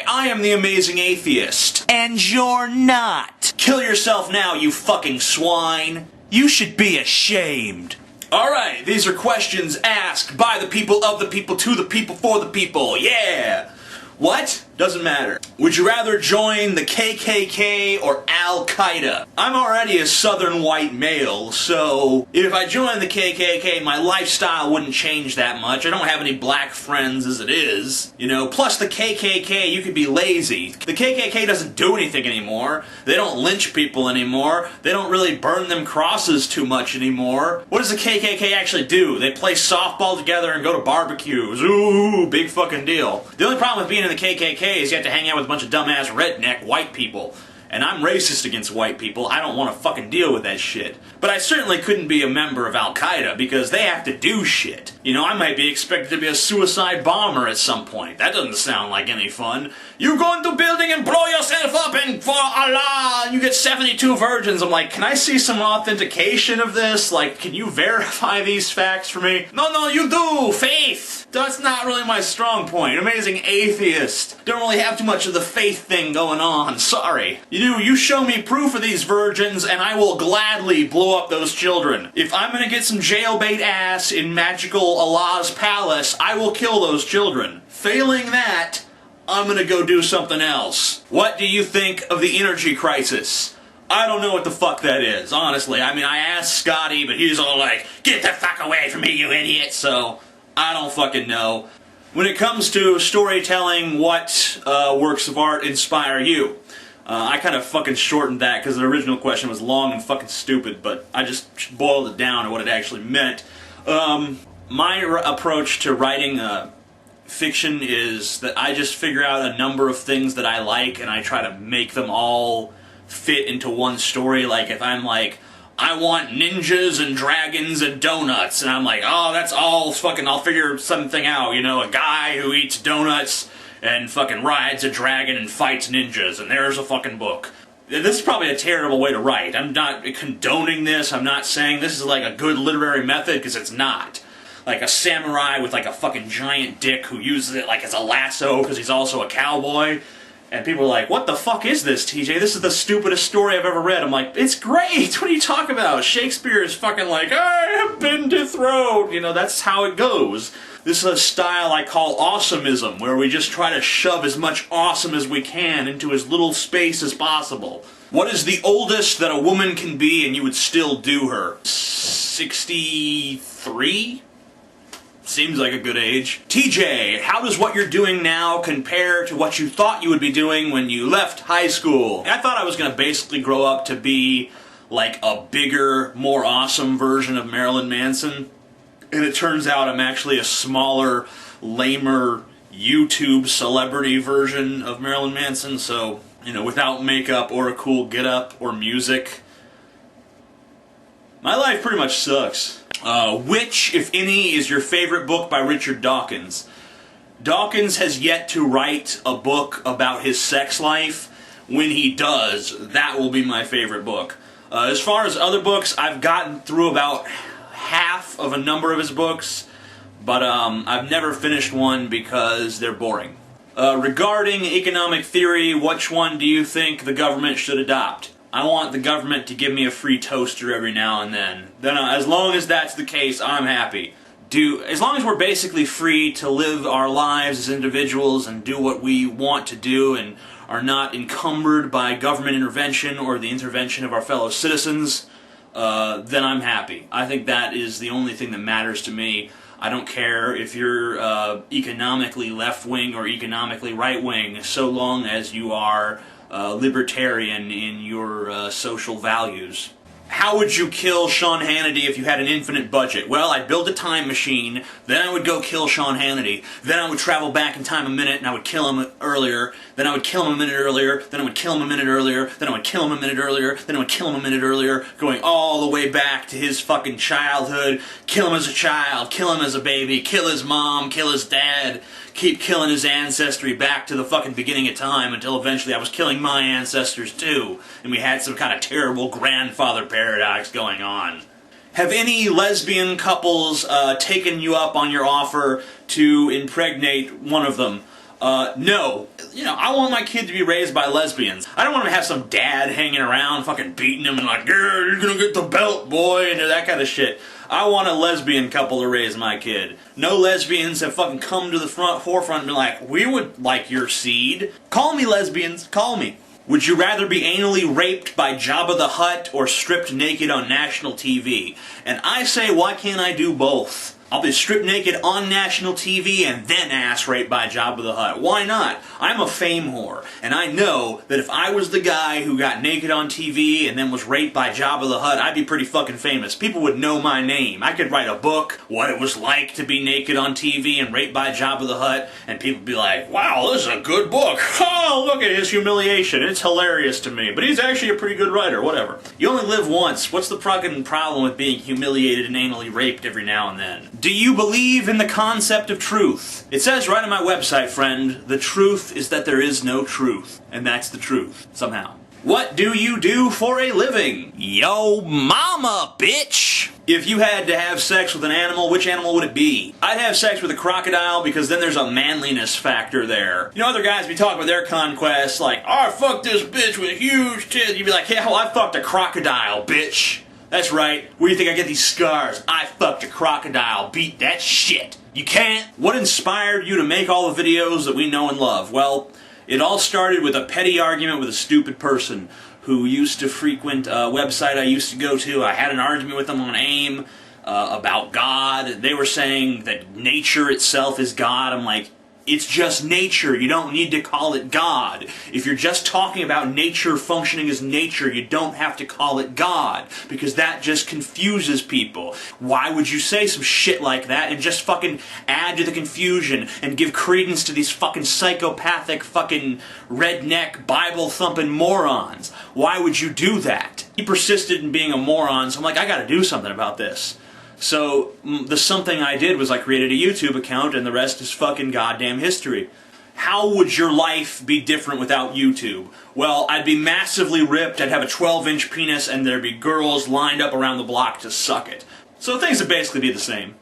I am the amazing atheist. And you're not. Kill yourself now, you fucking swine. You should be ashamed. Alright, these are questions asked by the people, of the people, to the people, for the people. Yeah! What? Doesn't matter. Would you rather join the KKK or Al-Qaeda? I'm already a southern white male, so if I joined the KKK, my lifestyle wouldn't change that much. I don't have any black friends as it is. You know, plus the KKK, you could be lazy. The KKK doesn't do anything anymore. They don't lynch people anymore. They don't really burn them crosses too much anymore. What does the KKK actually do? They play softball together and go to barbecues. Ooh, big fucking deal. The only problem with being in the KKK is you have to hang out with a bunch of dumbass redneck white people. And I'm racist against white people. I don't want to fucking deal with that shit. But I certainly couldn't be a member of Al-Qaeda because they have to do shit. You know, I might be expected to be a suicide bomber at some point. That doesn't sound like any fun. You go into a building and blow yourself up and for Allah, you get 72 virgins. I'm like, can I see some authentication of this? Like, can you verify these facts for me? No, you do! Faith! That's not really my strong point. Amazing atheist. Don't really have too much of the faith thing going on. Sorry. You show me proof of these virgins and I will gladly blow up those children. If I'm gonna get some jailbait ass in magical Allah's palace, I will kill those children. Failing that, I'm gonna go do something else. What do you think of the energy crisis? I don't know what the fuck that is, honestly. I mean, I asked Scotty, but he's all like, get the fuck away from me, you idiot, so I don't fucking know. When it comes to storytelling, what works of art inspire you? I kind of fucking shortened that because the original question was long and fucking stupid, but I just boiled it down to what it actually meant. My approach to writing fiction is that I just figure out a number of things that I like and I try to make them all fit into one story. Like if I'm like, I want ninjas and dragons and donuts, and I'm like, oh, that's all fucking, I'll figure something out, you know, a guy who eats donuts and fucking rides a dragon and fights ninjas, and there's a fucking book. This is probably a terrible way to write. I'm not condoning this. I'm not saying this is like a good literary method, because it's not. Like a samurai with like a fucking giant dick who uses it like as a lasso because he's also a cowboy. And people are like, what the fuck is this, TJ? This is the stupidest story I've ever read. I'm like, it's great! What are you talking about? Shakespeare is fucking like, I have been dethroned! You know, that's how it goes. This is a style I call awesomeism, where we just try to shove as much awesome as we can into as little space as possible. What is the oldest that a woman can be and you would still do her? 63? Seems like a good age. TJ, how does what you're doing now compare to what you thought you would be doing when you left high school? I thought I was going to basically grow up to be like a bigger, more awesome version of Marilyn Manson. And it turns out I'm actually a smaller, lamer YouTube celebrity version of Marilyn Manson. So, you know, without makeup or a cool get-up or music, my life pretty much sucks. Which, if any, is your favorite book by Richard Dawkins? Dawkins has yet to write a book about his sex life. When he does, that will be my favorite book. As far as other books, I've gotten through about half of a number of his books, but I've never finished one because they're boring. Regarding economic theory, which one do you think the government should adopt? I want the government to give me a free toaster every now and then. As long as that's the case, I'm happy. As long as we're basically free to live our lives as individuals and do what we want to do and are not encumbered by government intervention or the intervention of our fellow citizens, then I'm happy. I think that is the only thing that matters to me. I don't care if you're economically left-wing or economically right-wing, so long as you are libertarian in your social values. How would you kill Sean Hannity if you had an infinite budget? Well, I'd build a time machine, then I would go kill Sean Hannity, then I would travel back in time a minute and I would kill him earlier, then I would kill him a minute earlier, then I would kill him a minute earlier, then I would kill him a minute earlier, then I would kill him a minute earlier, going all the way back to his fucking childhood, kill him as a child, kill him as a baby, kill his mom, kill his dad, keep killing his ancestry back to the fucking beginning of time until eventually I was killing my ancestors too, and we had some kind of terrible grandfather paradox going on. Have any lesbian couples taken you up on your offer to impregnate one of them? No. You know, I want my kid to be raised by lesbians. I don't want him to have some dad hanging around fucking beating him and like, yeah, you're gonna get the belt, boy, and that kind of shit. I want a lesbian couple to raise my kid. No lesbians have fucking come to the forefront and been like, we would like your seed. Call me lesbians, call me. Would you rather be anally raped by Jabba the Hutt or stripped naked on national TV? And I say, why can't I do both? I'll be stripped naked on national TV and then ass raped by Jabba the Hutt. Why not? I'm a fame whore, and I know that if I was the guy who got naked on TV and then was raped by Jabba the Hutt, I'd be pretty fucking famous. People would know my name. I could write a book, what it was like to be naked on TV and raped by Jabba the Hutt, and people would be like, wow, this is a good book. Oh, look at his humiliation. It's hilarious to me, but he's actually a pretty good writer, whatever. You only live once. What's the fucking problem with being humiliated and anally raped every now and then? Do you believe in the concept of truth? It says right on my website, friend, the truth is that there is no truth. And that's the truth, somehow. What do you do for a living? Yo mama, bitch! If you had to have sex with an animal, which animal would it be? I'd have sex with a crocodile because then there's a manliness factor there. You know, other guys be talking about their conquests like, oh, I fucked this bitch with huge tits. You'd be like, yeah, well, I fucked a crocodile, bitch. That's right. Where do you think I get these scars? I fucked a crocodile. Beat that shit. You can't. What inspired you to make all the videos that we know and love? Well, it all started with a petty argument with a stupid person who used to frequent a website I used to go to. I had an argument with them on AIM about God. They were saying that nature itself is God. I'm like, it's just nature. You don't need to call it God. If you're just talking about nature functioning as nature, you don't have to call it God, because that just confuses people. Why would you say some shit like that and just fucking add to the confusion and give credence to these fucking psychopathic fucking redneck Bible-thumping morons? Why would you do that? He persisted in being a moron, so I'm like, I gotta do something about this. So, the something I did was I created a YouTube account, and the rest is fucking goddamn history. How would your life be different without YouTube? Well, I'd be massively ripped, I'd have a 12-inch penis, and there'd be girls lined up around the block to suck it. So things would basically be the same.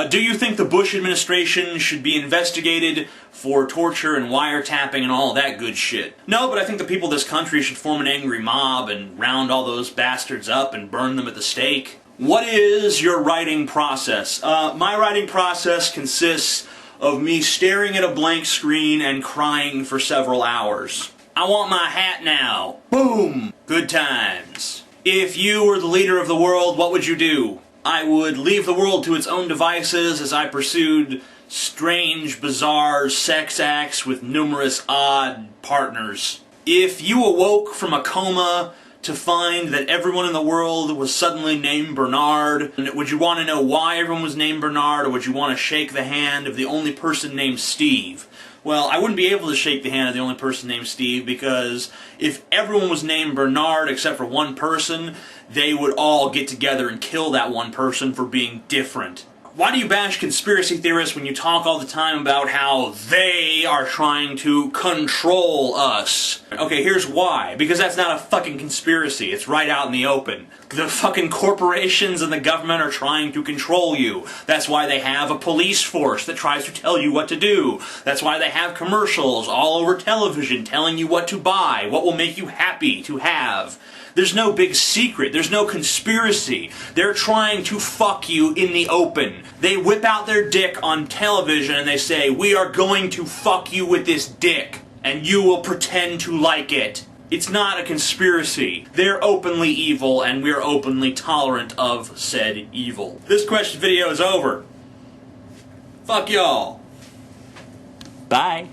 Do you think the Bush administration should be investigated for torture and wiretapping and all that good shit? No, but I think the people of this country should form an angry mob and round all those bastards up and burn them at the stake. What is your writing process? My writing process consists of me staring at a blank screen and crying for several hours. I want my hat now. Boom! Good times. If you were the leader of the world, what would you do? I would leave the world to its own devices as I pursued strange, bizarre sex acts with numerous odd partners. If you awoke from a coma to find that everyone in the world was suddenly named Bernard, would you want to know why everyone was named Bernard, or would you want to shake the hand of the only person named Steve? Well, I wouldn't be able to shake the hand of the only person named Steve, because if everyone was named Bernard except for one person, they would all get together and kill that one person for being different. Why do you bash conspiracy theorists when you talk all the time about how they are trying to control us? Okay, here's why. Because that's not a fucking conspiracy. It's right out in the open. The fucking corporations and the government are trying to control you. That's why they have a police force that tries to tell you what to do. That's why they have commercials all over television telling you what to buy, what will make you happy to have. There's no big secret. There's no conspiracy. They're trying to fuck you in the open. They whip out their dick on television and they say, we are going to fuck you with this dick, and you will pretend to like it. It's not a conspiracy. They're openly evil, and we're openly tolerant of said evil. This question video is over. Fuck y'all. Bye.